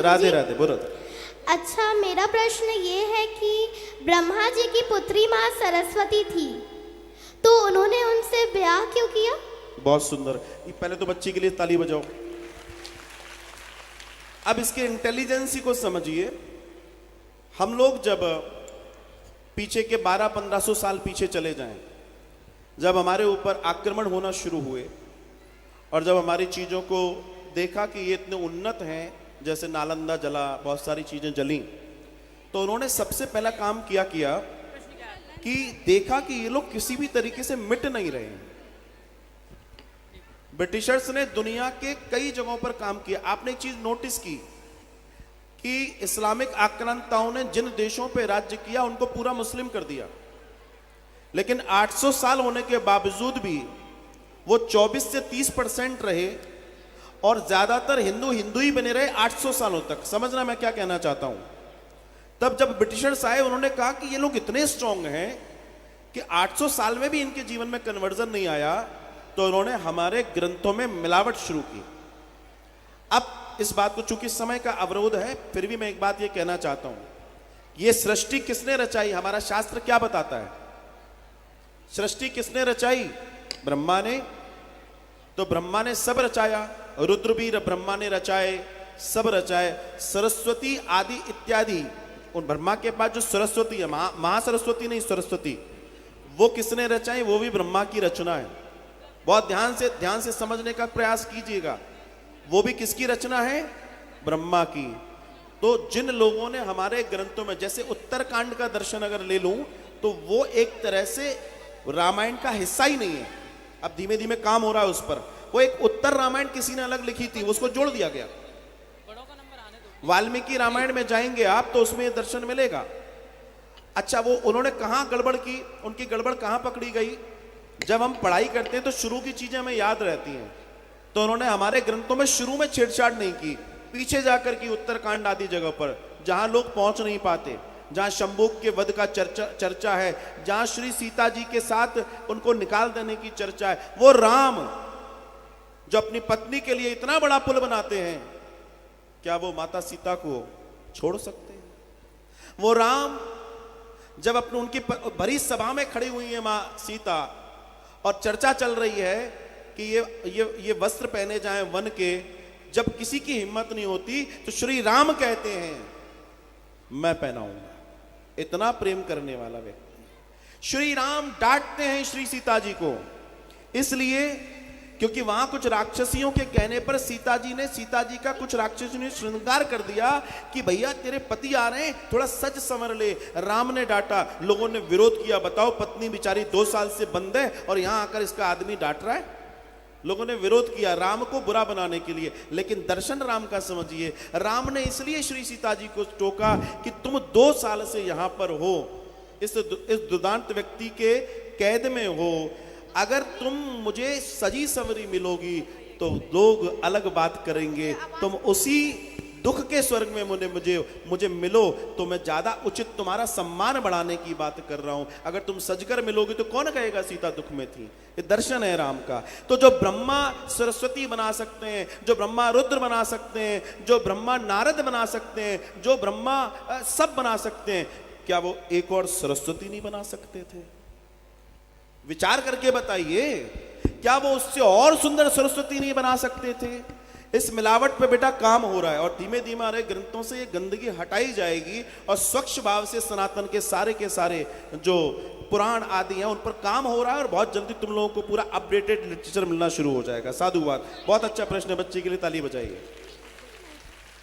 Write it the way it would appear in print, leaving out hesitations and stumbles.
राधे जी। राधे, बोलो। अच्छा, मेरा प्रश्न ये है कि ब्रह्मा जी की पुत्री माँ सरस्वती थी, तो उन्होंने उनसे ब्याह क्यों किया? बहुत सुंदर। ये पहले तो बच्ची के लिए ताली बजाओ। अब इसके इंटेलिजेंसी को समझिए। हम लोग जब पीछे के 1200-1500 साल पीछे चले जाएं, जब हमारे ऊपर आक्रमण होना शुरू हुए और जब हमारी चीज़ों को देखा कि ये इतने उन्नत हैं, जैसे नालंदा जला, बहुत सारी चीज़ें जली, तो उन्होंने सबसे पहला काम किया कि देखा कि ये लोग किसी भी तरीके से मिट नहीं रहे हैं। ब्रिटिशर्स ने दुनिया के कई जगहों पर काम किया। आपने एक चीज नोटिस की कि इस्लामिक आक्रांताओं ने जिन देशों पर राज्य किया उनको पूरा मुस्लिम कर दिया, लेकिन 800 साल होने के बावजूद भी वो 24 से 30% रहे और ज्यादातर हिंदू ही बने रहे 800 सालों तक। समझना मैं क्या कहना चाहता हूं। तब जब ब्रिटिशर्स आए, उन्होंने कहा कि ये लोग इतने स्ट्रांग हैं कि 800 साल में भी इनके जीवन में कन्वर्जन नहीं आया, तो उन्होंने हमारे ग्रंथों में मिलावट शुरू की। अब इस बात को, चूंकि समय का अवरोध है, फिर भी मैं एक बात ये कहना चाहता हूं, ये सृष्टि किसने रचाई? हमारा शास्त्र क्या बताता है? सृष्टि किसने रचाई? ब्रह्मा ने। तो ब्रह्मा ने सब रचाया, रुद्र भी ब्रह्मा ने रचाए, सब रचाए। सरस्वती आदि इत्यादि, उन ब्रह्मा के पास जो सरस्वती है, महासरस्वती नहीं, सरस्वती, वो किसने रचाई? वो भी ब्रह्मा की रचना है। बहुत ध्यान से समझने का प्रयास कीजिएगा। वो भी किसकी रचना है? ब्रह्मा की। तो जिन लोगों ने हमारे ग्रंथों में, जैसे उत्तरकांड का दर्शन अगर ले लूं, तो वो एक तरह से रामायण का हिस्सा ही नहीं है। अब धीमे धीमे काम हो रहा है उस पर। वो एक उत्तर रामायण किसी ने अलग लिखी थी, उसको जोड़ दिया गया। वाल्मीकि रामायण में जाएंगे आप तो उसमें दर्शन मिलेगा। अच्छा, वो उन्होंने कहां गड़बड़ की? उनकी गड़बड़ कहां पकड़ी गई? जब हम पढ़ाई करते हैं तो शुरू की चीजें हमें याद रहती हैं, तो उन्होंने हमारे ग्रंथों में शुरू में छेड़छाड़ नहीं की, पीछे जाकर की उत्तरकांड आदि जगह पर, जहां लोग पहुंच नहीं पाते, जहां शंभुक के वध का चर्चा है, जहां श्री सीता जी के साथ उनको निकाल देने की चर्चा है। वो राम जो अपनी पत्नी के लिए इतना बड़ा पुल बनाते हैं, क्या वो माता सीता को छोड़ सकते हैं? वो राम जब अपने उनकी भरी सभा में खड़ी हुई है मां सीता, और चर्चा चल रही है कि ये वस्त्र पहने जाएं वन के, जब किसी की हिम्मत नहीं होती तो श्री राम कहते हैं मैं पहनाऊंगा। इतना प्रेम करने वाला व्यक्ति श्री राम डांटते हैं श्री सीता जी को, इसलिए क्योंकि वहां कुछ राक्षसियों के कहने पर सीता जी का कुछ राक्षसियों ने श्रृंगार कर दिया कि भैया तेरे पति आ रहे हैं, थोड़ा सज संवर ले। राम ने डांटा, लोगों ने विरोध किया। बताओ, पत्नी बेचारी 2 साल से बंद है और यहां आकर इसका आदमी डांट रहा है। लोगों ने विरोध किया राम को बुरा बनाने के लिए, लेकिन दर्शन राम का समझिए। राम ने इसलिए श्री सीता जी को टोका कि तुम 2 साल से यहां पर हो, इस दुर्दांत व्यक्ति के कैद में हो। अगर तुम मुझे सजी संवरी मिलोगी तो लोग अलग बात करेंगे, तुम उसी दुख के स्वर्ग में मुझे मिलो तो मैं ज्यादा उचित तुम्हारा सम्मान बढ़ाने की बात कर रहा हूं। अगर तुम सजकर मिलोगी तो कौन कहेगा सीता दुख में थी? ये दर्शन है राम का। तो जो ब्रह्मा सरस्वती बना सकते हैं, जो ब्रह्मा रुद्र बना सकते हैं, जो ब्रह्मा नारद बना सकते हैं, जो ब्रह्मा सब बना सकते हैं, क्या वो एक और सरस्वती नहीं बना सकते थे? विचार करके बताइए, क्या वो उससे और सुंदर सरस्वती नहीं बना सकते थे? इस मिलावट पे बेटा काम हो रहा है और धीमे धीमे हमारे ग्रंथों से ये गंदगी हटाई जाएगी और स्वच्छ भाव से सनातन के सारे जो पुराण आदि हैं उन पर काम हो रहा है और बहुत जल्दी तुम लोगों को पूरा अपडेटेड लिटरेचर मिलना शुरू हो जाएगा। साधुवाद। बहुत अच्छा प्रश्न है, बच्चे के लिए ताली बजाइए।